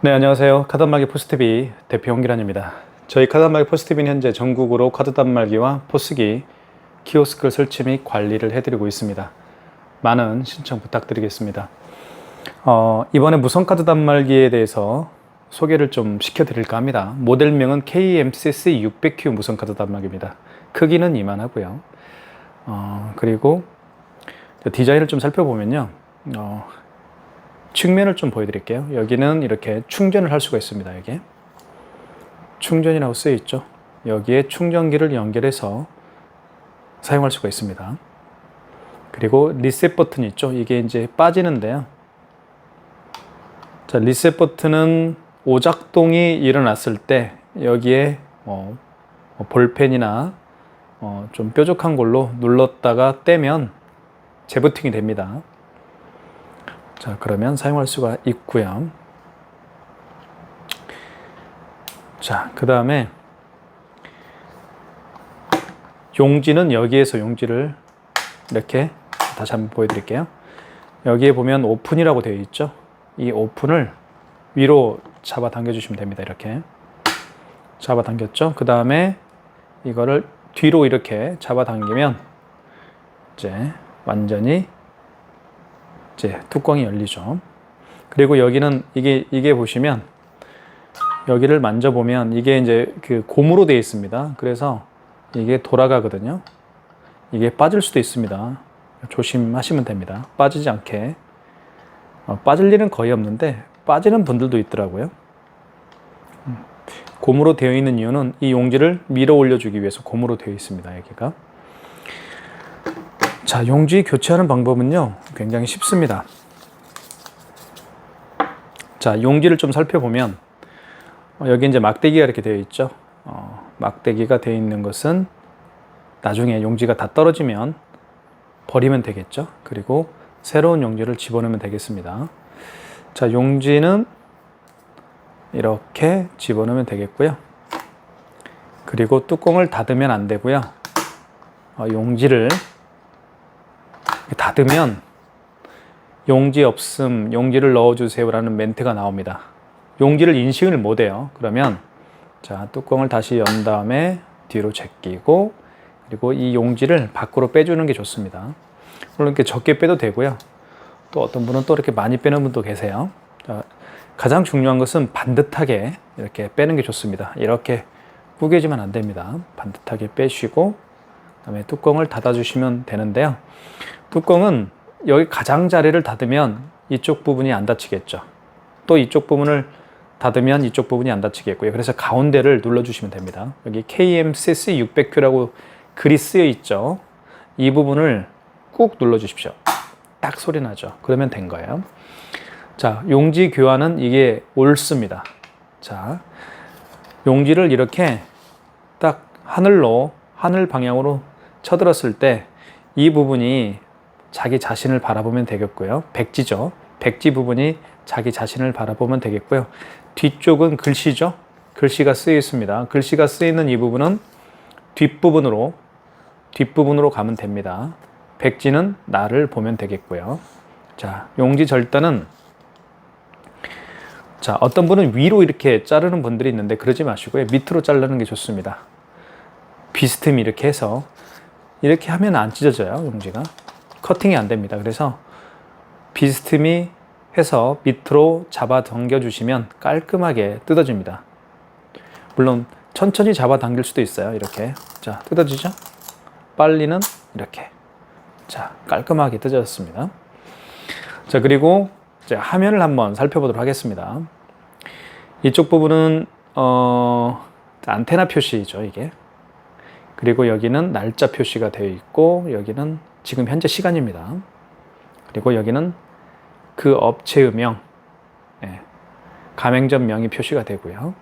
네, 안녕하세요. 카드 단말기 포스TV 대표 홍기란입니다. 저희 카드 단말기 포스TV는 현재 전국으로 카드 단말기와 포스기, 키오스크 설치 및 관리를 해드리고 있습니다. 많은 신청 부탁드리겠습니다. 이번에 무선 카드 단말기에 대해서 소개를 좀 시켜드릴까 합니다. 모델명은 KMCC 600Q 무선 카드 단말기입니다. 크기는 이만하고요. 그리고 디자인을 좀 살펴보면요. 측면을 좀 보여드릴게요. 여기는 이렇게 충전을 할 수가 있습니다. 여기 충전이라고 쓰여 있죠. 여기에 충전기를 연결해서 사용할 수가 있습니다. 그리고 리셋 버튼이 있죠. 이게 이제 빠지는데요. 자, 리셋 버튼은 오작동이 일어났을 때 여기에 볼펜이나 좀 뾰족한 걸로 눌렀다가 떼면 재부팅이 됩니다. 자, 그러면 사용할 수가 있고요. 자, 그 다음에 용지는 여기에서 용지를 이렇게 다시 한번 보여드릴게요. 여기에 보면 오픈이라고 되어 있죠. 이 오픈을 위로 잡아 당겨 주시면 됩니다. 이렇게 잡아 당겼죠. 그 다음에 이거를 뒤로 이렇게 잡아 당기면 이제 완전히 이제 뚜껑이 열리죠. 그리고 여기는 이게 보시면 여기를 만져보면 이게 이제 그 고무로 되어 있습니다. 그래서 이게 돌아가거든요. 이게 빠질 수도 있습니다. 조심하시면 됩니다. 빠지지 않게. 빠질 일은 거의 없는데 빠지는 분들도 있더라고요. 고무로 되어 있는 이유는 이 용지를 밀어 올려주기 위해서 고무로 되어 있습니다. 여기가. 자, 용지 교체하는 방법은요, 굉장히 쉽습니다. 자, 용지를 좀 살펴보면, 여기 이제 막대기가 이렇게 되어 있죠. 막대기가 되어 있는 것은 나중에 용지가 다 떨어지면 버리면 되겠죠. 그리고 새로운 용지를 집어넣으면 되겠습니다. 자, 용지는 이렇게 집어넣으면 되겠고요. 그리고 뚜껑을 닫으면 안 되고요. 용지를 닫으면 용지 없음, 용지를 넣어주세요 라는 멘트가 나옵니다. 용지를 인식을 못해요. 그러면 자, 뚜껑을 다시 연 다음에 뒤로 제끼고 그리고 이 용지를 밖으로 빼주는 게 좋습니다. 물론 이렇게 적게 빼도 되고요. 또 어떤 분은 또 이렇게 많이 빼는 분도 계세요. 자, 가장 중요한 것은 반듯하게 이렇게 빼는 게 좋습니다. 이렇게 구겨지면 안 됩니다. 반듯하게 빼시고 그다음에 뚜껑을 닫아주시면 되는데요. 뚜껑은 여기 가장자리를 닫으면 이쪽 부분이 안 닫히겠죠. 또 이쪽 부분을 닫으면 이쪽 부분이 안 닫히겠고요. 그래서 가운데를 눌러주시면 됩니다. 여기 KMCC 600Q라고 글이 쓰여 있죠. 이 부분을 꾹 눌러주십시오. 딱 소리 나죠. 그러면 된 거예요. 자, 용지 교환은 이게 옳습니다. 자, 용지를 이렇게 딱 하늘 방향으로 쳐들었을 때 이 부분이 자기 자신을 바라보면 되겠고요. 백지죠. 백지 부분이 자기 자신을 바라보면 되겠고요. 뒤쪽은 글씨죠. 글씨가 쓰여 있습니다. 글씨가 쓰여 있는 이 부분은 뒷부분으로 가면 됩니다. 백지는 나를 보면 되겠고요. 자, 용지 절단은 자, 어떤 분은 위로 이렇게 자르는 분들이 있는데 그러지 마시고요. 밑으로 자르는 게 좋습니다. 비스듬히 이렇게 해서 이렇게 하면 안 찢어져요. 용지가. 커팅이 안 됩니다. 그래서 비스듬히 해서 밑으로 잡아 당겨 주시면 깔끔하게 뜯어집니다. 물론 천천히 잡아 당길 수도 있어요. 이렇게. 자, 뜯어지죠? 빨리는 이렇게. 자, 깔끔하게 뜯어졌습니다. 자, 그리고 이제 화면을 한번 살펴보도록 하겠습니다. 이쪽 부분은 안테나 표시죠, 이게. 그리고 여기는 날짜 표시가 되어 있고 여기는 지금 현재 시간입니다. 그리고 여기는 그 업체의 가맹점 명의 표시가 되고요.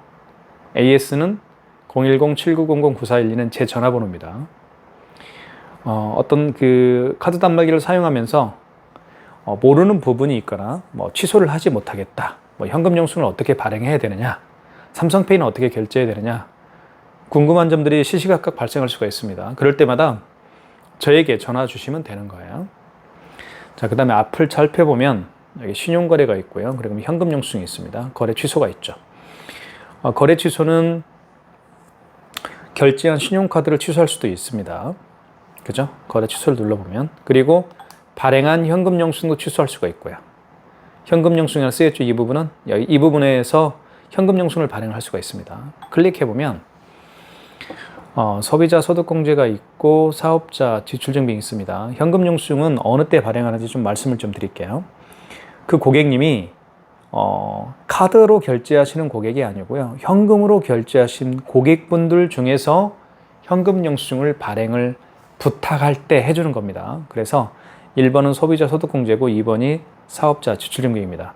AS는 010-7900-9412는 제 전화번호입니다. 어떤 그 카드 단말기를 사용하면서 모르는 부분이 있거나 취소를 하지 못하겠다, 현금 영수증을 어떻게 발행해야 되느냐, 삼성페이는 어떻게 결제해야 되느냐, 궁금한 점들이 시시각각 발생할 수가 있습니다. 그럴 때마다 저에게 전화 주시면 되는 거예요. 자, 그 다음에 앞을 살펴보면 여기 신용거래가 있고요. 그리고 현금 영수증이 있습니다. 거래 취소가 있죠. 거래 취소는 결제한 신용카드를 취소할 수도 있습니다. 그죠? 거래 취소를 눌러보면. 그리고 발행한 현금 영수증도 취소할 수가 있고요. 현금 영수증이라 쓰였죠. 이 부분은 이 부분에서 현금 영수증을 발행할 수가 있습니다. 클릭해보면 소비자 소득공제가 있고 사업자 지출증빙이 있습니다. 현금 영수증은 어느 때 발행하는지 좀 말씀을 좀 드릴게요. 그 고객님이 카드로 결제하시는 고객이 아니고요. 현금으로 결제하신 고객분들 중에서 현금 영수증을 발행을 부탁할 때 해주는 겁니다. 그래서 1번은 소비자 소득공제고 2번이 사업자 지출증빙입니다.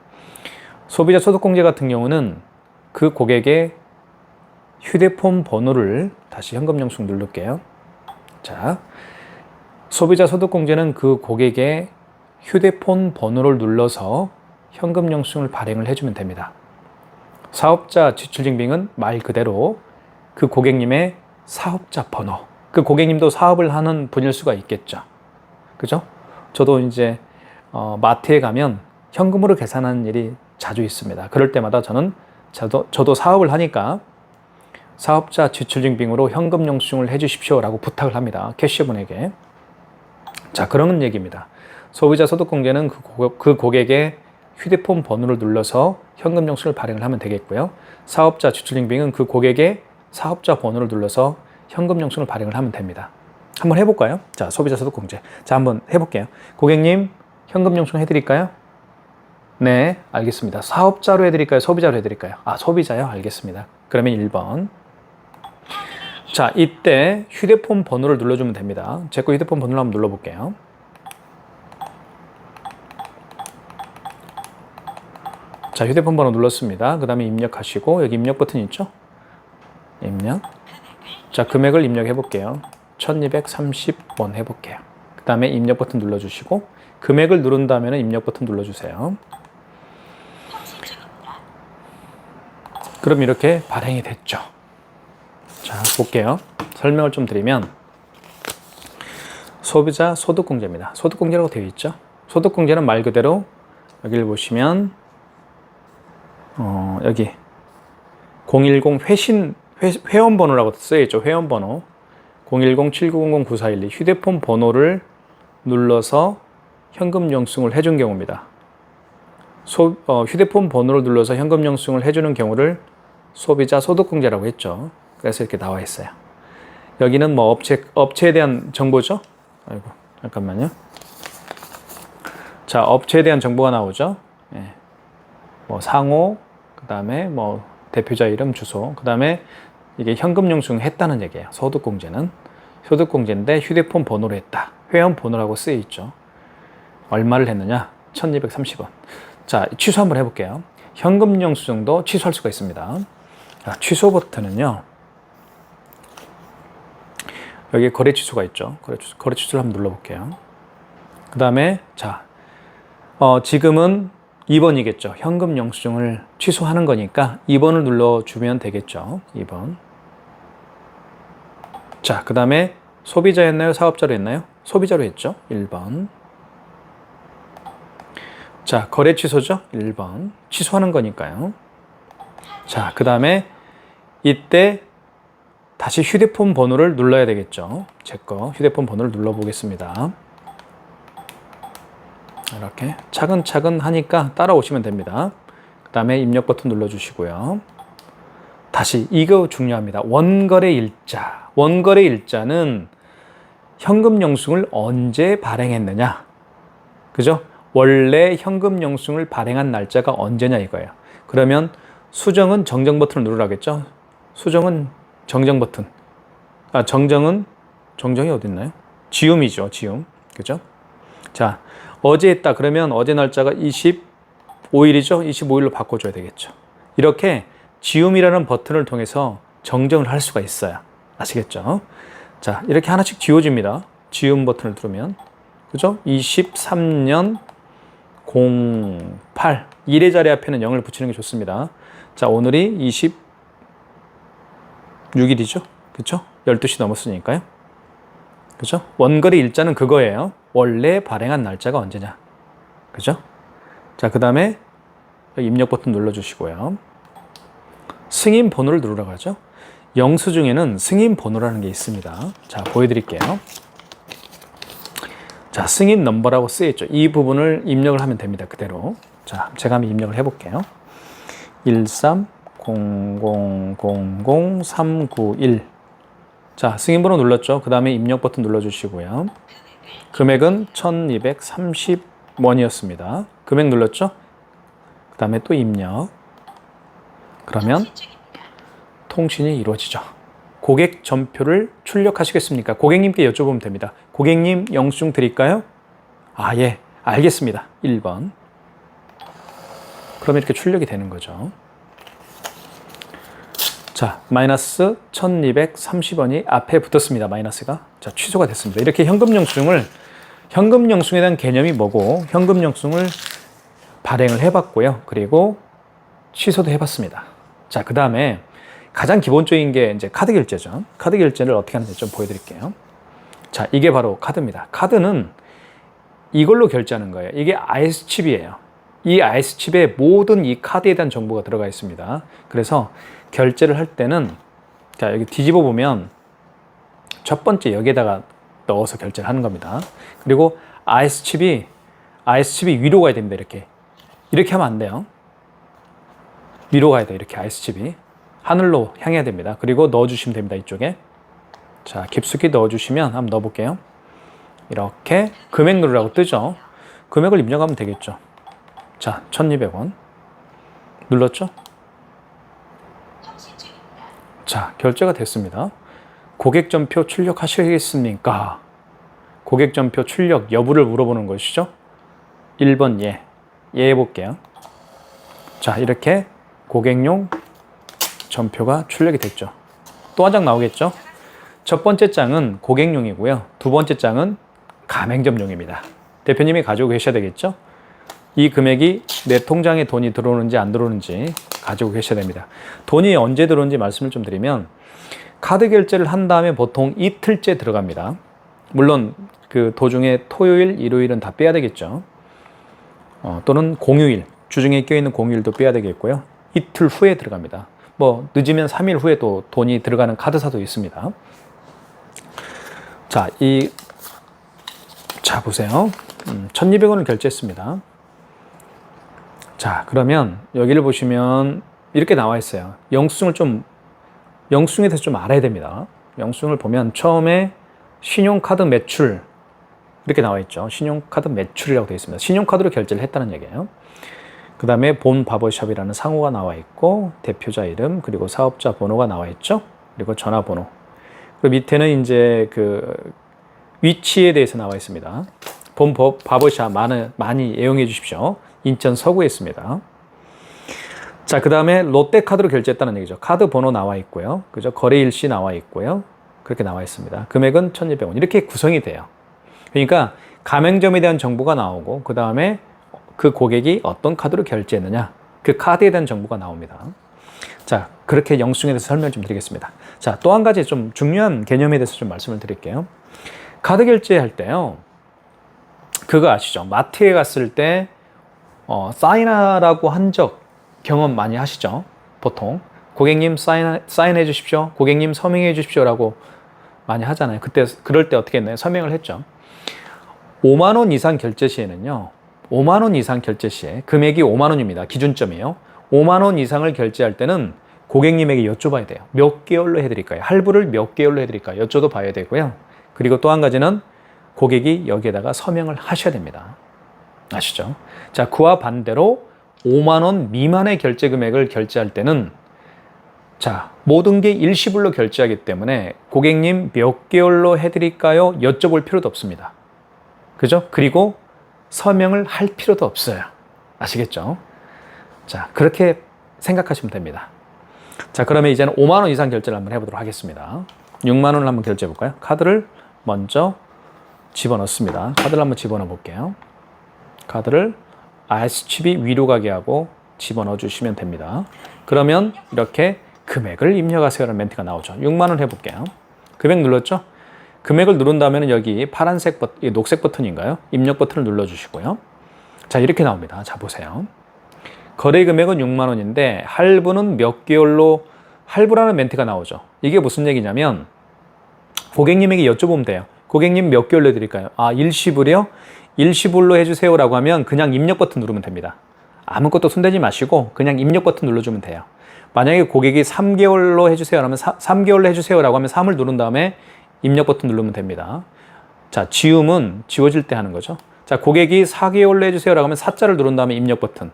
소비자 소득공제 같은 경우는 그 고객의 휴대폰 번호를 다시 현금 영수증 누를게요. 자, 소비자 소득공제는 그 고객의 휴대폰 번호를 눌러서 현금 영수증을 발행을 해주면 됩니다. 사업자 지출증빙은 말 그대로 그 고객님의 사업자 번호, 그 고객님도 사업을 하는 분일 수가 있겠죠. 그죠? 저도 이제 마트에 가면 현금으로 계산하는 일이 자주 있습니다. 그럴 때마다 저도 사업을 하니까 사업자 지출증빙으로 현금 영수증을 해주십시오 라고 부탁을 합니다. 캐셔분에게. 자, 그런 얘기입니다. 소비자 소득공제는 그 고객의 휴대폰 번호를 눌러서 현금 영수증을 발행을 하면 되겠고요. 사업자 지출증빙은 그 고객의 사업자 번호를 눌러서 현금 영수증을 발행을 하면 됩니다. 한번 해볼까요? 자, 소비자 소득공제. 자, 한번 해볼게요. 고객님, 현금 영수증 해드릴까요? 네, 알겠습니다. 사업자로 해드릴까요? 소비자로 해드릴까요? 소비자요? 알겠습니다. 그러면 1번. 자, 이때 휴대폰 번호를 눌러주면 됩니다. 제 거 휴대폰 번호를 한번 눌러볼게요. 자, 휴대폰 번호 눌렀습니다. 그 다음에 입력하시고 여기 입력 버튼 있죠? 입력. 자, 금액을 입력해 볼게요. 1230원 해볼게요. 그 다음에 입력 버튼 눌러주시고 금액을 누른 다음에 입력 버튼 눌러주세요. 그럼 이렇게 발행이 됐죠. 자, 볼게요. 설명을 좀 드리면 소비자 소득공제입니다. 소득공제라고 되어 있죠. 소득공제는 말 그대로 여기를 보시면 여기 010 회원번호라고 쓰여있죠. 회원번호 010-7900-9412 휴대폰 번호를 눌러서 현금 영수증을 해준 경우입니다. 휴대폰 번호를 눌러서 현금 영수증을 해주는 경우를 소비자 소득공제라고 했죠. 그래서 이렇게 나와 있어요. 여기는 뭐 업체에 대한 정보죠. 아이고, 잠깐만요. 자, 업체에 대한 정보가 나오죠. 예. 뭐 상호, 그 다음에 뭐 대표자 이름, 주소, 그 다음에 이게 현금 영수증 했다는 얘기예요. 소득공제는. 소득공제인데 휴대폰 번호로 했다. 회원 번호라고 쓰여 있죠. 얼마를 했느냐? 1230원. 자, 취소 한번 해볼게요. 현금 영수증도 취소할 수가 있습니다. 자, 취소 버튼은요. 여기 거래 취소가 있죠. 거래 취소를 한번 눌러볼게요. 그 다음에 자, 지금은 2번이겠죠. 현금 영수증을 취소하는 거니까 2번을 눌러주면 되겠죠. 2번. 자, 그 다음에 소비자였나요? 사업자로 했나요? 소비자로 했죠. 1번. 자, 거래 취소죠. 1번. 취소하는 거니까요. 자, 그 다음에 이때 다시 휴대폰 번호를 눌러야 되겠죠. 제 거 휴대폰 번호를 눌러보겠습니다. 이렇게 차근차근 하니까 따라오시면 됩니다. 그 다음에 입력 버튼 눌러주시고요. 다시 이거 중요합니다. 원거래 일자. 원거래 일자는 현금 영수증을 언제 발행했느냐. 그죠? 원래 현금 영수증을 발행한 날짜가 언제냐 이거예요. 그러면 수정은 정정 버튼을 누르라겠죠. 수정은 정정 버튼. 정정이 어디 있나요? 지움이죠. 지움. 그죠? 자, 어제 했다. 그러면 어제 날짜가 25일이죠. 25일로 바꿔줘야 되겠죠. 이렇게 지움이라는 버튼을 통해서 정정을 할 수가 있어요. 아시겠죠? 자, 이렇게 하나씩 지워집니다. 지움 버튼을 누르면. 그죠? 23년 08. 1의 자리 앞에는 0을 붙이는 게 좋습니다. 자, 오늘이 26일이죠. 그쵸? 12시 넘었으니까요. 그죠? 원거래 일자는 그거예요. 원래 발행한 날짜가 언제냐. 그죠? 자, 그 다음에 입력 버튼 눌러주시고요. 승인 번호를 누르라고 하죠. 영수증에는 승인 번호라는 게 있습니다. 자, 보여드릴게요. 자, 승인 넘버라고 쓰여있죠. 이 부분을 입력을 하면 됩니다. 그대로. 자, 제가 한번 입력을 해볼게요. 130000391. 자, 승인번호 눌렀죠. 그 다음에 입력 버튼 눌러주시고요. 금액은 1230원이었습니다. 금액 눌렀죠. 그 다음에 또 입력. 그러면 통신이 이루어지죠. 고객 전표를 출력하시겠습니까? 고객님께 여쭤보면 됩니다. 고객님, 영수증 드릴까요? 아, 예, 알겠습니다. 1번. 그러면 이렇게 출력이 되는 거죠. 자, 마이너스 1230원이 앞에 붙었습니다. 마이너스가. 자, 취소가 됐습니다. 이렇게 현금 영수증에 대한 개념이 뭐고, 현금 영수증을 발행을 해봤고요. 그리고 취소도 해봤습니다. 자, 그 다음에 가장 기본적인 게 이제 카드 결제죠. 카드 결제를 어떻게 하는지 좀 보여드릴게요. 자, 이게 바로 카드입니다. 카드는 이걸로 결제하는 거예요. 이게 IS칩이에요. 이 IS칩에 모든 이 카드에 대한 정보가 들어가 있습니다. 그래서 결제를 할 때는, 자, 여기 뒤집어 보면 첫 번째 여기에다가 넣어서 결제를 하는 겁니다. 그리고 IS칩이 위로 가야 됩니다. 이렇게 하면 안 돼요. 위로 가야 돼요. 이렇게 IS칩이 하늘로 향해야 됩니다. 그리고 넣어주시면 됩니다. 이쪽에. 자, 깊숙이 넣어주시면 한번 넣어볼게요. 이렇게 금액 누르라고 뜨죠. 금액을 입력하면 되겠죠. 자, 1200원 눌렀죠. 자, 결제가 됐습니다. 고객전표 출력하시겠습니까? 고객전표 출력 여부를 물어보는 것이죠. 1번 예. 예 해볼게요. 자, 이렇게 고객용 전표가 출력이 됐죠. 또 한 장 나오겠죠. 첫 번째 장은 고객용이고요. 두 번째 장은 가맹점용입니다. 대표님이 가지고 계셔야 되겠죠. 이 금액이 내 통장에 돈이 들어오는지 안 들어오는지 가지고 계셔야 됩니다. 돈이 언제 들어오는지 말씀을 좀 드리면, 카드 결제를 한 다음에 보통 이틀째 들어갑니다. 물론 그 도중에 토요일, 일요일은 다 빼야 되겠죠. 또는 공휴일, 주중에 껴있는 공휴일도 빼야 되겠고요. 이틀 후에 들어갑니다. 뭐 늦으면 3일 후에도 돈이 들어가는 카드사도 있습니다. 자, 자, 보세요. 1200원을 결제했습니다. 자, 그러면 여기를 보시면 이렇게 나와 있어요. 영수증에 대해서 좀 알아야 됩니다. 영수증을 보면 처음에 신용카드 매출 이렇게 나와 있죠. 신용카드 매출이라고 되어 있습니다. 신용카드로 결제를 했다는 얘기예요. 그 다음에 본 바버샵이라는 상호가 나와 있고, 대표자 이름, 그리고 사업자 번호가 나와 있죠. 그리고 전화번호. 그리고 밑에는 이제 그 위치에 대해서 나와 있습니다. 본 바버샵 많이 애용해 주십시오. 인천 서구에 있습니다. 자, 그 다음에 롯데카드로 결제했다는 얘기죠. 카드 번호 나와 있고요. 그죠? 거래 일시 나와 있고요. 그렇게 나와 있습니다. 금액은 1200원. 이렇게 구성이 돼요. 그러니까 가맹점에 대한 정보가 나오고, 그 다음에 그 고객이 어떤 카드로 결제했느냐, 그 카드에 대한 정보가 나옵니다. 자, 그렇게 영수증에 대해서 설명 좀 드리겠습니다. 자, 또 한 가지 좀 중요한 개념에 대해서 좀 말씀을 드릴게요. 카드 결제할 때요, 그거 아시죠? 마트에 갔을 때 사인하라고 한 경험 많이 하시죠? 보통 고객님 사인해 주십시오, 고객님 서명해 주십시오 라고 많이 하잖아요. 그럴 때 어떻게 했나요? 서명을 했죠. 5만 원 이상 결제 시에는요, 5만 원 이상 결제 시에 금액이 5만 원입니다. 기준점이에요. 5만 원 이상을 결제할 때는 고객님에게 여쭤봐야 돼요. 몇 개월로 해드릴까요? 할부를 몇 개월로 해드릴까요? 여쭤도 봐야 되고요. 그리고 또 한 가지는 고객이 여기에다가 서명을 하셔야 됩니다. 아시죠? 자, 그와 반대로 5만 원 미만의 결제 금액을 결제할 때는, 자, 모든 게 일시불로 결제하기 때문에 고객님 몇 개월로 해드릴까요? 여쭤볼 필요도 없습니다. 그죠? 그리고 서명을 할 필요도 없어요. 아시겠죠? 자, 그렇게 생각하시면 됩니다. 자, 그러면 이제는 5만 원 이상 결제를 한번 해보도록 하겠습니다. 6만 원을 한번 결제해 볼까요? 카드를 먼저 집어넣습니다. 카드를 한번 집어넣어 볼게요. 카드를 IS칩이 위로 가게 하고 집어넣어 주시면 됩니다. 그러면 이렇게 금액을 입력하세요라는 멘트가 나오죠. 6만 원 해볼게요. 금액 눌렀죠? 금액을 누른 다음에 여기 파란색 녹색 버튼인가요? 입력 버튼을 눌러주시고요. 자, 이렇게 나옵니다. 자, 보세요. 거래 금액은 6만 원인데 할부는 몇 개월로 할부라는 멘트가 나오죠. 이게 무슨 얘기냐면 고객님에게 여쭤보면 돼요. 고객님 몇 개월로 해드릴까요? 아, 일시불이요? 일시불로 해주세요라고 하면 그냥 입력 버튼 누르면 됩니다. 아무것도 손대지 마시고 그냥 입력 버튼 눌러주면 돼요. 만약에 고객이 3개월로 해주세요 라면 3개월로 해주세요라고 하면 3을 누른 다음에 입력 버튼 누르면 됩니다. 자, 지움은 지워질 때 하는 거죠. 자, 고객이 4개월로 해주세요라고 하면 4자를 누른 다음에 입력 버튼.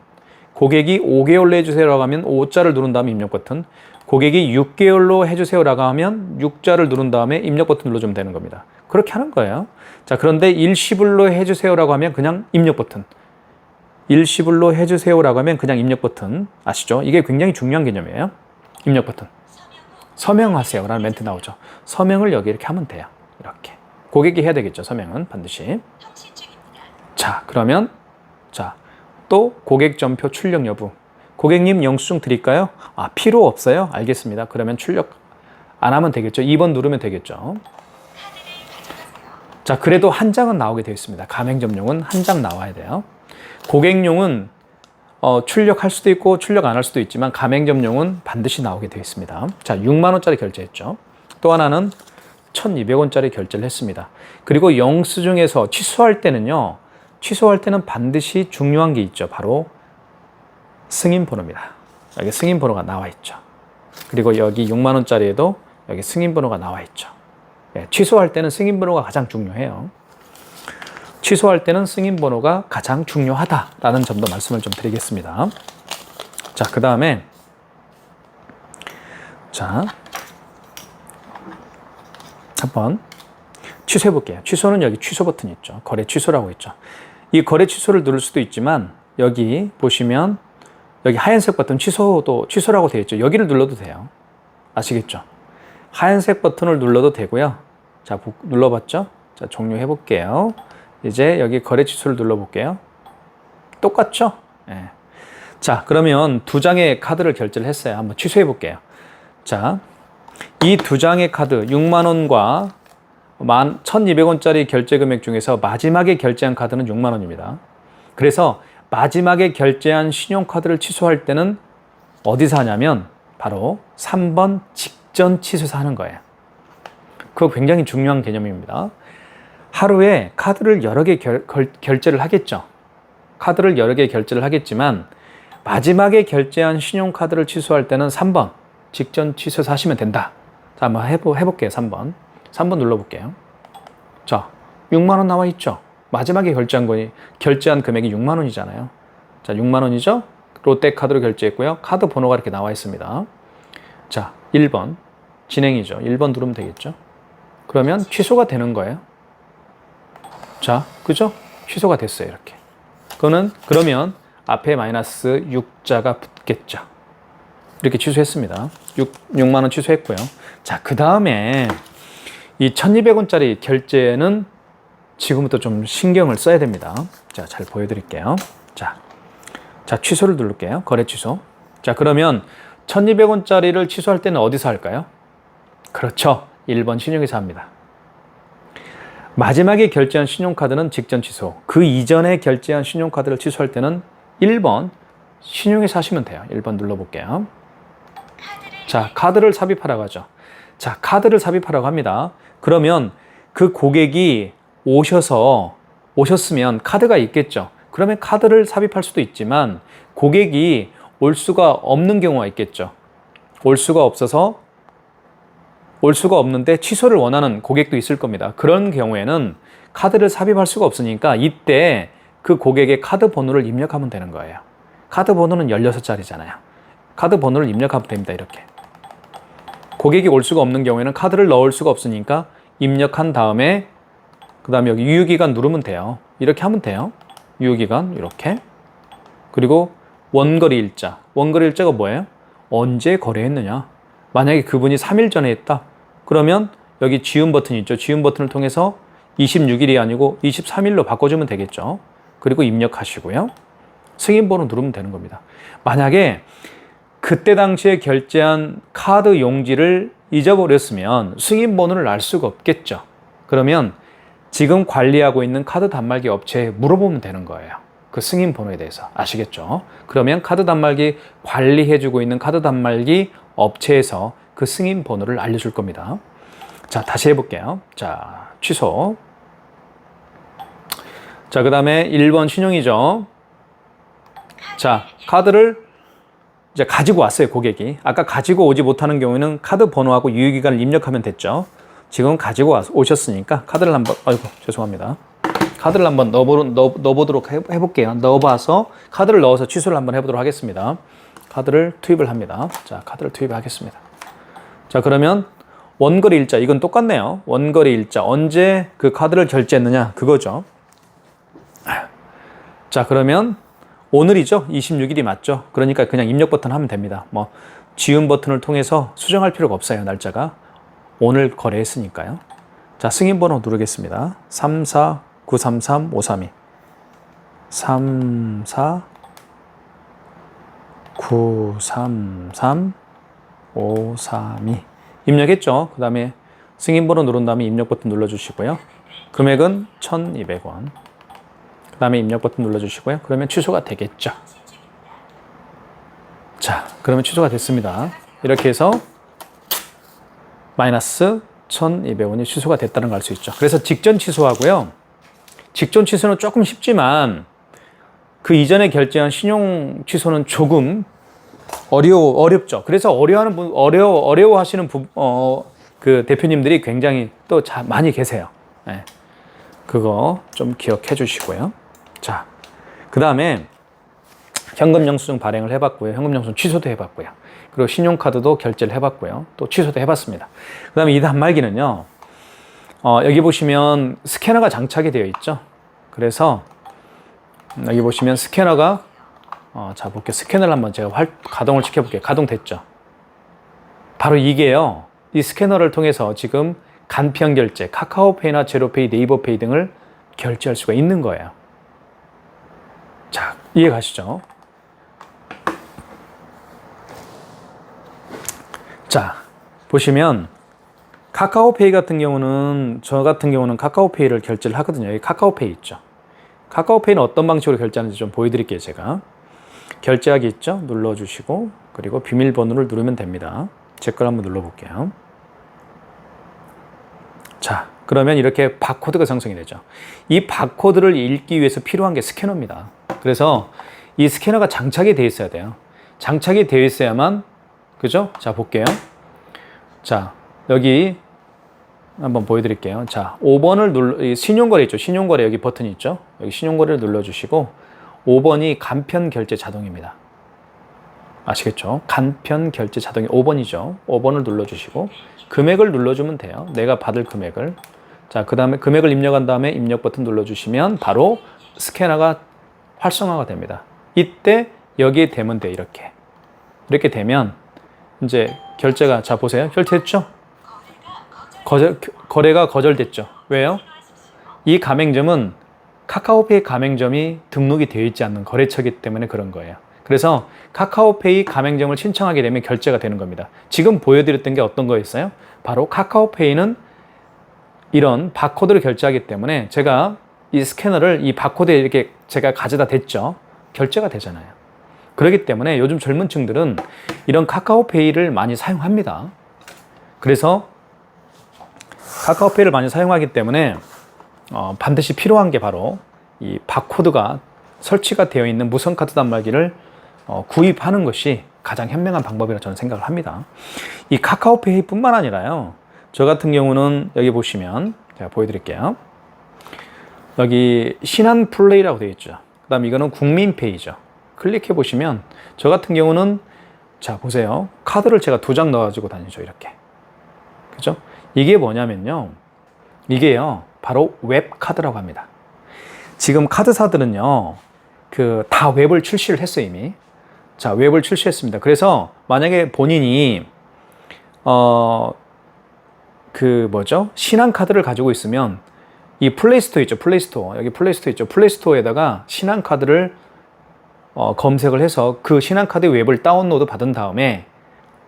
고객이 5개월로 해주세요라고 하면 5자를 누른 다음에 입력 버튼. 고객이 6개월로 해주세요라고 하면 6자를 누른 다음에 입력 버튼 눌러주면 되는 겁니다. 그렇게 하는 거예요. 자, 그런데 일시불로 해주세요라고 하면 그냥 입력 버튼. 일시불로 해주세요라고 하면 그냥 입력 버튼. 아시죠? 이게 굉장히 중요한 개념이에요. 입력 버튼. 서명하세요라는 멘트 나오죠. 서명을 여기 이렇게 하면 돼요. 이렇게. 고객이 해야 되겠죠. 서명은 반드시. 자, 그러면 자, 또 고객점표 출력 여부. 고객님 영수증 드릴까요? 아, 필요 없어요? 알겠습니다. 그러면 출력 안 하면 되겠죠. 2번 누르면 되겠죠. 자, 그래도 한 장은 나오게 되어 있습니다. 가맹점용은 한 장 나와야 돼요. 고객용은 출력할 수도 있고 출력 안 할 수도 있지만 가맹점용은 반드시 나오게 되어 있습니다. 자, 6만 원짜리 결제했죠. 또 하나는 1,200원짜리 결제를 했습니다. 그리고 영수증에서 취소할 때는요. 취소할 때는 반드시 중요한 게 있죠. 바로 승인번호입니다. 여기 승인번호가 나와 있죠. 그리고 여기 6만 원짜리에도 여기 승인번호가 나와 있죠. 네, 취소할 때는 승인번호가 가장 중요해요. 취소할 때는 승인번호가 가장 중요하다라는 점도 말씀을 좀 드리겠습니다. 자, 그 다음에 자, 한번 취소해 볼게요. 취소는 여기 취소 버튼이 있죠. 거래 취소라고 있죠. 이 거래 취소를 누를 수도 있지만 여기 보시면 여기 하얀색 버튼 취소도 취소라고 되어 있죠. 여기를 눌러도 돼요. 아시겠죠? 하얀색 버튼을 눌러도 되고요. 자, 눌러봤죠? 자, 종료해 볼게요. 이제 여기 거래 취소를 눌러볼게요. 똑같죠? 네. 자, 그러면 두 장의 카드를 결제를 했어요. 한번 취소해 볼게요. 자, 이 두 장의 카드 6만 원과 1,200원짜리 결제 금액 중에서 마지막에 결제한 카드는 6만 원입니다. 그래서 마지막에 결제한 신용카드를 취소할 때는 어디서 하냐면 바로 3번 직전 취소에서 하는 거예요. 그거 굉장히 중요한 개념입니다. 하루에 카드를 여러 개 결제를 하겠죠. 카드를 여러 개 결제를 하겠지만 마지막에 결제한 신용카드를 취소할 때는 3번 직전 취소해서 하시면 된다. 자, 한번 해볼게요. 3번. 3번 눌러볼게요. 자, 6만 원 나와 있죠. 마지막에 결제한 금액이 6만 원이잖아요. 자, 6만 원이죠. 롯데카드로 결제했고요. 카드 번호가 이렇게 나와 있습니다. 자, 1번 진행이죠. 1번 누르면 되겠죠. 그러면 취소가 되는 거예요. 자, 그죠? 취소가 됐어요. 이렇게. 그러면 앞에 마이너스 6자가 붙겠죠. 이렇게 취소했습니다. 6만 원 취소했고요. 자, 그 다음에 이 1,200원짜리 결제는 지금부터 좀 신경을 써야 됩니다. 자, 잘 보여드릴게요. 자, 취소를 누를게요. 거래 취소. 자, 그러면 1,200원짜리를 취소할 때는 어디서 할까요? 그렇죠. 1번 신용회사 합니다. 마지막에 결제한 신용카드는 직전 취소. 그 이전에 결제한 신용카드를 취소할 때는 1번 신용회사 하시면 돼요. 1번 눌러볼게요. 자, 카드를 삽입하라고 하죠. 자, 카드를 삽입하라고 합니다. 그러면 그 고객이 오셨으면 카드가 있겠죠. 그러면 카드를 삽입할 수도 있지만 고객이 올 수가 없는 경우가 있겠죠. 올 수가 없는데 취소를 원하는 고객도 있을 겁니다. 그런 경우에는 카드를 삽입할 수가 없으니까 이때 그 고객의 카드 번호를 입력하면 되는 거예요. 카드 번호는 16자리잖아요. 카드 번호를 입력하면 됩니다. 이렇게. 고객이 올 수가 없는 경우에는 카드를 넣을 수가 없으니까 입력한 다음에 그 다음에 여기 유효기간 누르면 돼요. 이렇게 하면 돼요. 유효기간 이렇게. 그리고 원거리 일자. 원거리 일자가 뭐예요? 언제 거래했느냐. 만약에 그분이 3일 전에 했다. 그러면 여기 지운 버튼이 있죠. 지운 버튼을 통해서 26일이 아니고 23일로 바꿔주면 되겠죠. 그리고 입력하시고요. 승인번호 누르면 되는 겁니다. 만약에 그때 당시에 결제한 카드 용지를 잊어버렸으면 승인번호를 알 수가 없겠죠. 그러면 지금 관리하고 있는 카드 단말기 업체에 물어보면 되는 거예요. 그 승인 번호에 대해서 아시겠죠? 그러면 카드 단말기 관리해주고 있는 카드 단말기 업체에서 그 승인 번호를 알려줄 겁니다. 자, 다시 해볼게요. 자, 취소. 자, 그 다음에 1번 신용이죠. 자, 카드를 이제 가지고 왔어요, 고객이. 아까 가지고 오지 못하는 경우에는 카드 번호하고 유효기간을 입력하면 됐죠. 지금 가지고 오셨으니까 카드를 한번, 아이고, 죄송합니다. 카드를 한번 넣어보도록 해볼게요. 넣어봐서 카드를 넣어서 취소를 한번 해보도록 하겠습니다. 카드를 투입을 합니다. 자, 카드를 투입하겠습니다. 자, 그러면 원거리 일자, 이건 똑같네요. 원거리 일자, 언제 그 카드를 결제했느냐, 그거죠. 자, 그러면 오늘이죠. 26일이 맞죠. 그러니까 그냥 입력 버튼 하면 됩니다. 뭐 지운 버튼을 통해서 수정할 필요가 없어요. 날짜가. 오늘 거래했으니까요. 자, 승인 번호 누르겠습니다. 34933-532 34933-532 입력했죠. 그 다음에 승인 번호 누른 다음에 입력 버튼 눌러주시고요. 금액은 1,200원. 그 다음에 입력 버튼 눌러주시고요. 그러면 취소가 되겠죠. 자, 그러면 취소가 됐습니다. 이렇게 해서 마이너스 1,200원이 취소가 됐다는 걸 알 수 있죠. 그래서 직전 취소하고요. 직전 취소는 조금 쉽지만 그 이전에 결제한 신용 취소는 조금 어렵죠. 그래서 어려워하시는 그 대표님들이 굉장히 또 많이 계세요. 네. 그거 좀 기억해 주시고요. 자, 그 다음에 현금 영수증 발행을 해봤고요. 현금 영수증 취소도 해봤고요. 그리고 신용카드도 결제를 해봤고요. 또 취소도 해봤습니다. 그 다음에 이 단말기는요. 여기 보시면 스캐너가 장착이 되어 있죠. 그래서 여기 보시면 스캐너가 자, 볼게요. 스캐너를 한번 제가 가동을 시켜볼게요. 가동됐죠. 바로 이게요. 이 스캐너를 통해서 지금 간편 결제, 카카오페이나 제로페이, 네이버페이 등을 결제할 수가 있는 거예요. 자, 이해 가시죠? 자, 보시면 카카오페이 같은 경우는 저 같은 경우는 카카오페이를 결제를 하거든요. 여기 카카오페이 있죠. 카카오페이는 어떤 방식으로 결제하는지 좀 보여드릴게요. 제가 결제하기 있죠. 눌러주시고 그리고 비밀번호를 누르면 됩니다. 제 걸 한번 눌러볼게요. 자, 그러면 이렇게 바코드가 생성이 되죠. 이 바코드를 읽기 위해서 필요한 게 스캐너입니다. 그래서 이 스캐너가 장착이 되어 있어야 돼요. 장착이 되어 있어야만, 그죠? 자, 볼게요. 자, 여기 한번 보여드릴게요. 자, 5번을 신용거래 있죠. 신용거래 여기 버튼이 있죠. 여기 신용거래를 눌러주시고 5번이 간편 결제 자동입니다. 아시겠죠? 간편 결제 자동이 5번이죠. 5번을 눌러주시고 금액을 눌러주면 돼요. 내가 받을 금액을. 자, 그 다음에 금액을 입력한 다음에 입력 버튼 눌러주시면 바로 스캐너가 활성화가 됩니다. 이때 여기에 되면 돼. 이렇게 되면 이제 결제가, 자 보세요. 결제했죠? 거래가 거절됐죠. 왜요? 이 가맹점은 카카오페이 가맹점이 등록이 되어 있지 않는 거래처이기 때문에 그런 거예요. 그래서 카카오페이 가맹점을 신청하게 되면 결제가 되는 겁니다. 지금 보여드렸던 게 어떤 거였어요? 바로 카카오페이는 이런 바코드를 결제하기 때문에 제가 이 스캐너를 이 바코드에 이렇게 제가 가져다 댔죠. 결제가 되잖아요. 그렇기 때문에 요즘 젊은 층들은 이런 카카오페이를 많이 사용합니다. 그래서 카카오페이를 많이 사용하기 때문에 반드시 필요한 게 바로 이 바코드가 설치가 되어 있는 무선카드 단말기를 구입하는 것이 가장 현명한 방법이라고 저는 생각을 합니다. 이 카카오페이 뿐만 아니라요. 저 같은 경우는 여기 보시면 제가 보여드릴게요. 여기 신한플레이라고 되어 있죠. 그 다음 이거는 국민페이죠. 클릭해 보시면 저 같은 경우는 자 보세요. 카드를 제가 2장 넣어가지고 다니죠. 이렇게. 그죠? 이게 뭐냐면요. 이게요. 바로 웹카드라고 합니다. 지금 카드사들은요. 다 웹을 출시를 했어요. 이미. 자, 웹을 출시했습니다. 그래서 만약에 본인이 신한카드를 가지고 있으면 이 플레이스토어 있죠. 플레이스토어. 여기 플레이스토어 있죠. 플레이스토어에다가 신한카드를 검색을 해서 그 신한카드 웹을 다운로드 받은 다음에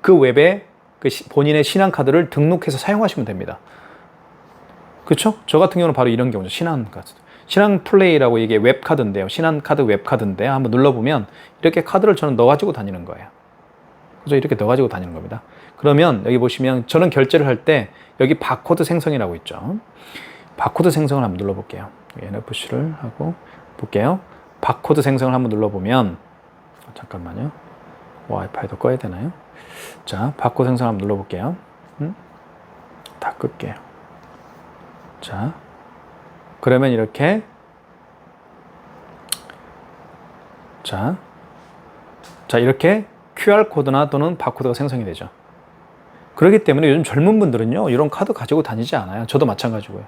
그 웹에 본인의 신한카드를 등록해서 사용하시면 됩니다. 그렇죠? 저 같은 경우는 바로 이런 경우죠. 신한카드. 신한플레이라고 이게 웹카드인데요. 신한카드 웹카드인데 한번 눌러보면 이렇게 카드를 저는 넣어가지고 다니는 거예요. 그래서 이렇게 넣어가지고 다니는 겁니다. 그러면 여기 보시면 저는 결제를 할 때 여기 바코드 생성이라고 있죠. 바코드 생성을 한번 눌러볼게요. NFC를 하고 볼게요. 바코드 생성을 한번 눌러보면 잠깐만요. 와이파이도 꺼야 되나요? 자, 바코드 생성 한번 눌러볼게요. 다 끌게요. 자, 그러면 이렇게 자 이렇게 QR코드나 또는 바코드가 생성이 되죠. 그렇기 때문에 요즘 젊은 분들은요, 이런 카드 가지고 다니지 않아요. 저도 마찬가지고요.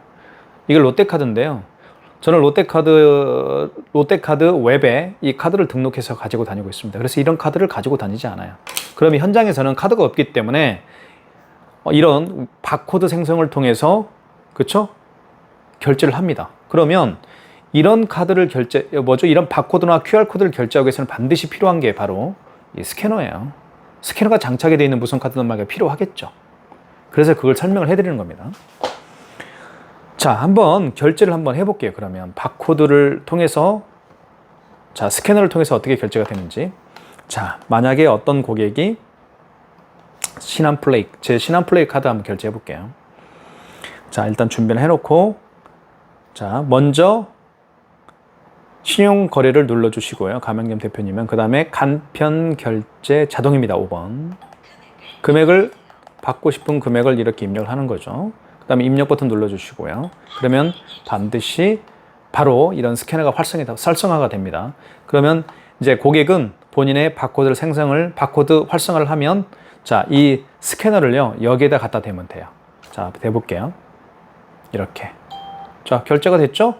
이걸 롯데카드인데요. 저는 롯데카드 웹에 이 카드를 등록해서 가지고 다니고 있습니다. 그래서 이런 카드를 가지고 다니지 않아요. 그러면 현장에서는 카드가 없기 때문에 이런 바코드 생성을 통해서 그쵸? 결제를 합니다. 그러면 이런 카드를 이런 바코드나 QR코드를 결제하기 위해서는 반드시 필요한 게 바로 이 스캐너예요. 스캐너가 장착이 되어 있는 무선 카드는 말이 필요하겠죠. 그래서 그걸 설명을 해드리는 겁니다. 자, 한번 결제를 한번 해볼게요. 그러면 바코드를 통해서 자, 스캐너를 통해서 어떻게 결제가 되는지. 자, 만약에 어떤 고객이 제 신한플레이 카드 한번 결제해 볼게요. 자, 일단 준비를 해놓고 자, 먼저 신용거래를 눌러주시고요. 가맹점 대표님은 그 다음에 간편 결제 자동입니다. 5번 금액을 받고 싶은 금액을 이렇게 입력을 하는 거죠. 그 다음에 입력 버튼 눌러주시고요. 그러면 반드시 바로 이런 스캐너가 활성화가 됩니다. 그러면 이제 고객은 본인의 바코드 활성화를 하면 자, 이 스캐너를요, 여기에다 갖다 대면 돼요. 자, 대볼게요. 이렇게. 자, 결제가 됐죠?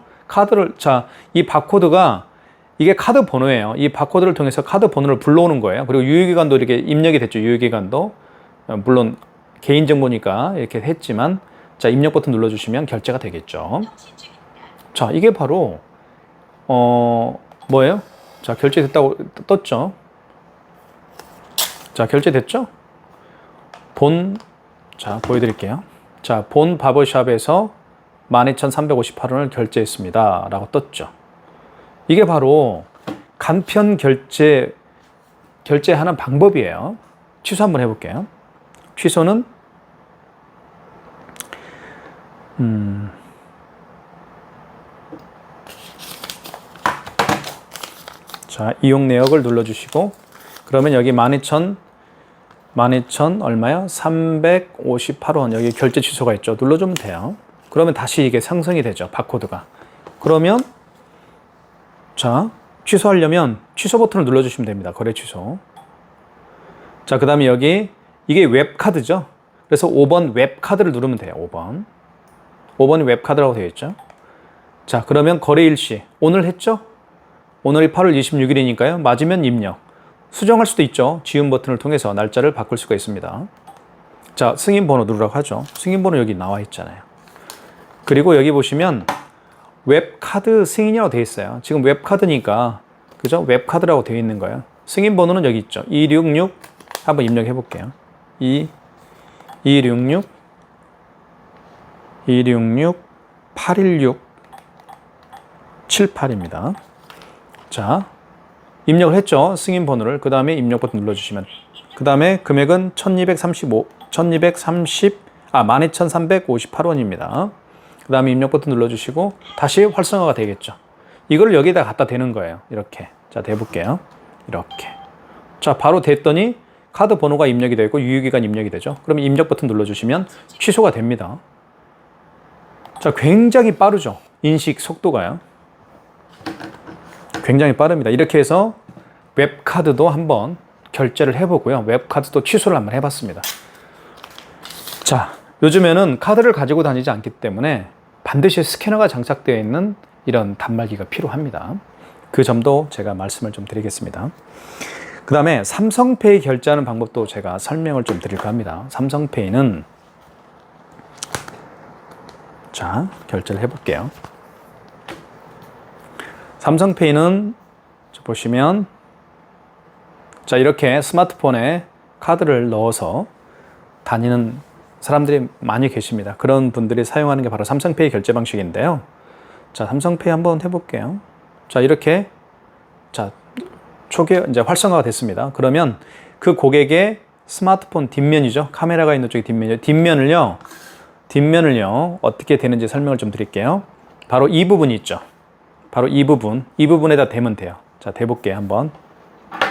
이 바코드가 이게 카드 번호예요. 이 바코드를 통해서 카드 번호를 불러오는 거예요. 그리고 유효기간도 이렇게 입력이 됐죠. 유효기간도. 물론 개인정보니까 이렇게 했지만 자, 입력 버튼 눌러주시면 결제가 되겠죠. 자, 이게 바로 뭐예요? 자, 결제됐다고 떴죠. 자, 결제됐죠? 자, 보여드릴게요. 자, 본 바버샵에서 12,358원을 결제했습니다. 라고 떴죠. 이게 바로 간편 결제하는 방법이에요. 취소 한번 해볼게요. 취소는 자, 이용 내역을 눌러주시고 그러면 여기 12,000 얼마요? 358원 여기 결제 취소가 있죠. 눌러주면 돼요. 그러면 다시 이게 생성이 되죠. 바코드가. 그러면 자, 취소하려면 취소 버튼을 눌러주시면 됩니다. 거래 취소. 자, 그 다음에 여기 이게 웹카드죠. 그래서 5번 웹카드를 누르면 돼요. 5번이 웹카드라고 되어 있죠. 자, 그러면 거래 일시 오늘 했죠? 오늘이 8월 26일이니까요. 맞으면 입력. 수정할 수도 있죠. 지운 버튼을 통해서 날짜를 바꿀 수가 있습니다. 자, 승인 번호 누르라고 하죠. 승인 번호 여기 나와 있잖아요. 그리고 여기 보시면 웹카드 승인이라고 되어 있어요. 지금 웹카드니까 그죠? 웹카드라고 되어 있는 거예요. 승인 번호는 여기 있죠. 266 한번 입력해 볼게요. 266 816 78입니다. 자, 입력을 했죠. 승인 번호를. 그 다음에 입력 버튼 눌러주시면. 그 다음에 금액은 12,358원입니다. 그 다음에 입력 버튼 눌러주시고 다시 활성화가 되겠죠. 이걸 여기다 갖다 대는 거예요. 이렇게. 자, 대볼게요. 이렇게. 자, 바로 됐더니 카드 번호가 입력이 되고 유효기간 입력이 되죠. 그럼 입력 버튼 눌러주시면 취소가 됩니다. 자, 굉장히 빠르죠. 인식 속도가요. 굉장히 빠릅니다. 이렇게 해서 웹카드도 한번 결제를 해보고요. 웹카드도 취소를 한번 해봤습니다. 자, 요즘에는 카드를 가지고 다니지 않기 때문에 반드시 스캐너가 장착되어 있는 이런 단말기가 필요합니다. 그 점도 제가 말씀을 좀 드리겠습니다. 그 다음에 삼성페이 결제하는 방법도 제가 설명을 좀 드릴까 합니다. 삼성페이는 자, 결제를 해볼게요. 삼성페이는 보시면 자, 이렇게 스마트폰에 카드를 넣어서 다니는 사람들이 많이 계십니다. 그런 분들이 사용하는 게 바로 삼성페이 결제 방식인데요. 자, 삼성페이 한번 해볼게요. 자, 이렇게 자, 초기에 이제 활성화가 됐습니다. 그러면 그 고객의 스마트폰 뒷면이죠. 카메라가 있는 쪽이 뒷면이죠. 뒷면을요 어떻게 되는지 설명을 좀 드릴게요. 바로 이 부분이 있죠. 바로 이 부분에다 대면 돼요. 자, 대볼게요 한번.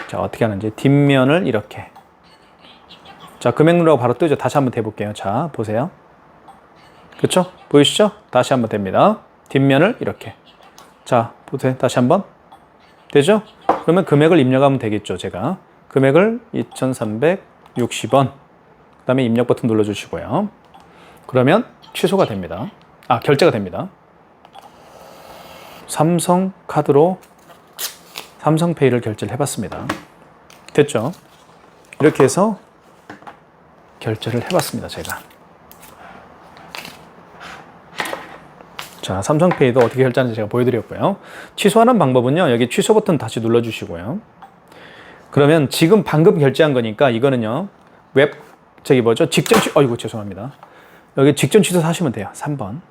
자, 어떻게 하는지. 뒷면을 이렇게. 자, 금액 누르고 바로 뜨죠. 다시 한번 대볼게요. 자, 보세요. 그쵸? 보이시죠? 다시 한번 됩니다. 뒷면을 이렇게. 자, 보세요. 다시 한번. 되죠? 그러면 금액을 입력하면 되겠죠. 제가 금액을 2,360원. 그 다음에 입력 버튼 눌러주시고요. 그러면 취소가 됩니다. 아, 결제가 됩니다. 삼성카드로 삼성페이를 결제를 해봤습니다. 됐죠? 이렇게 해서 결제를 해봤습니다. 제가. 자, 삼성페이도 어떻게 결제하는지 제가 보여드렸고요. 취소하는 방법은요. 여기 취소 버튼 다시 눌러주시고요. 그러면 지금 방금 결제한 거니까 이거는요. 직전 취소, 어이구 죄송합니다. 여기 직전 취소 하시면 돼요. 3번.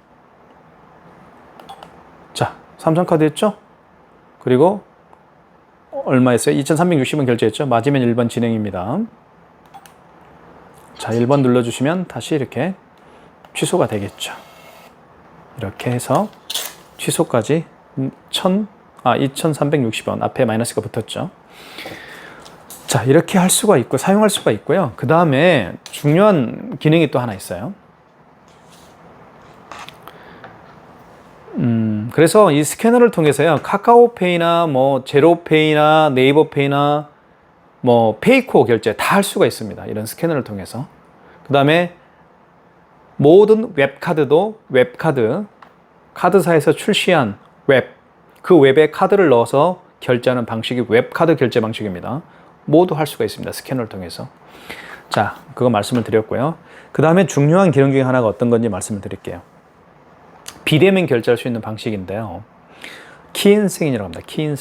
자, 삼성카드 했죠? 그리고 얼마였어요? 2,360원 결제했죠? 맞으면 1번 진행입니다. 자, 1번 눌러주시면 다시 이렇게 취소가 되겠죠. 이렇게 해서 취소까지 2,360원 앞에 마이너스가 붙었죠. 자, 이렇게 할 수가 있고 사용할 수가 있고요. 그 다음에 중요한 기능이 또 하나 있어요. 그래서 이 스캐너를 통해서요. 카카오페이나 뭐 제로페이나 네이버페이나 뭐 페이코 결제 다 할 수가 있습니다. 이런 스캐너를 통해서. 그 다음에 모든 웹카드도 카드사에서 출시한 그 웹에 카드를 넣어서 결제하는 방식이 웹카드 결제 방식입니다. 모두 할 수가 있습니다. 스캐너를 통해서. 자, 그거 말씀을 드렸고요. 그 다음에 중요한 기능 중에 하나가 어떤 건지 말씀을 드릴게요. 비대면 결제할 수 있는 방식인데요. 키인 승인이라고 합니다. 키인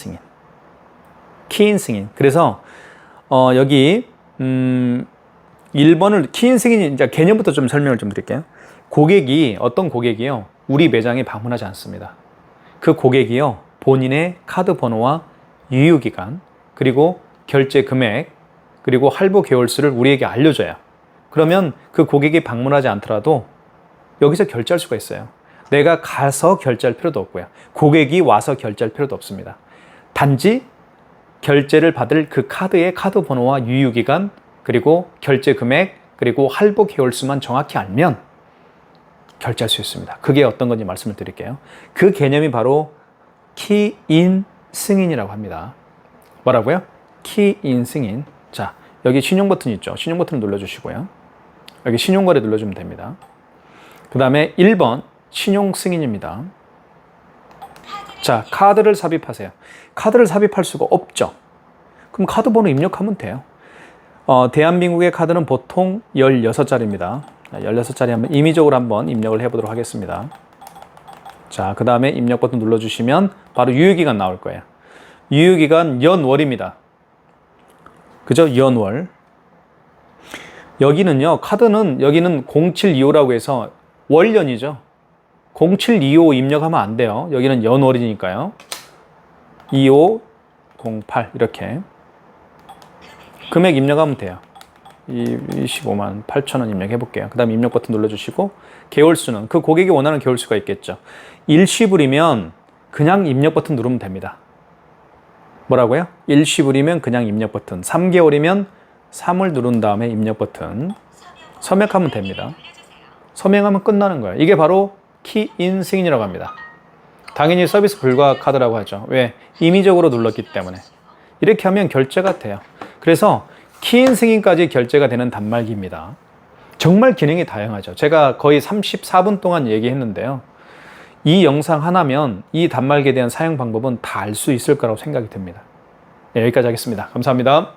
승인. 그래서 여기 1번을 키인 승인 이제 개념부터 좀 설명을 좀 드릴게요. 어떤 고객이요. 우리 매장에 방문하지 않습니다. 그 고객이요. 본인의 카드 번호와 유효기간, 그리고 결제 금액, 그리고 할부 개월수를 우리에게 알려줘요. 그러면 그 고객이 방문하지 않더라도 여기서 결제할 수가 있어요. 내가 가서 결제할 필요도 없고요. 고객이 와서 결제할 필요도 없습니다. 단지 결제를 받을 그 카드의 카드 번호와 유효기간, 그리고 결제 금액, 그리고 할부 개월수만 정확히 알면 결제할 수 있습니다. 그게 어떤 건지 말씀을 드릴게요. 그 개념이 바로 키인 승인이라고 합니다. 뭐라고요? 키인 승인. 자, 여기 신용 버튼 있죠? 신용 버튼을 눌러주시고요. 여기 신용거래 눌러주면 됩니다. 그 다음에 1번 신용 승인입니다. 자, 카드를 삽입하세요. 카드를 삽입할 수가 없죠. 그럼 카드 번호 입력하면 돼요. 대한민국의 카드는 보통 16자리입니다. 16자리 한번 임의적으로 한번 입력을 해보도록 하겠습니다. 자, 그 다음에 입력 버튼 눌러주시면 바로 유효기간 나올 거예요. 유효기간 연월입니다. 그죠? 연월. 여기는요, 카드는 여기는 0725라고 해서 월연이죠. 0725 입력하면 안 돼요. 여기는 연월이니까요. 2508 이렇게. 금액 입력하면 돼요. 25만 8천원 입력해 볼게요. 그 다음 입력 버튼 눌러주시고, 개월수는 그 고객이 원하는 개월수가 있겠죠. 일시불이면 그냥 입력 버튼 누르면 됩니다. 뭐라고요? 일시불이면 그냥 입력 버튼, 3개월이면 3을 누른 다음에 입력 버튼, 서명하면 됩니다. 서명하면 끝나는 거예요. 이게 바로 키인 승인이라고 합니다. 당연히 서비스 불가 카드라고 하죠. 왜? 임의적으로 눌렀기 때문에. 이렇게 하면 결제가 돼요. 그래서 키인 승인까지 결제가 되는 단말기입니다. 정말 기능이 다양하죠. 제가 거의 34분 동안 얘기했는데요. 이 영상 하나면 이 단말기에 대한 사용 방법은 다 알 수 있을 거라고 생각이 듭니다. 네, 여기까지 하겠습니다. 감사합니다.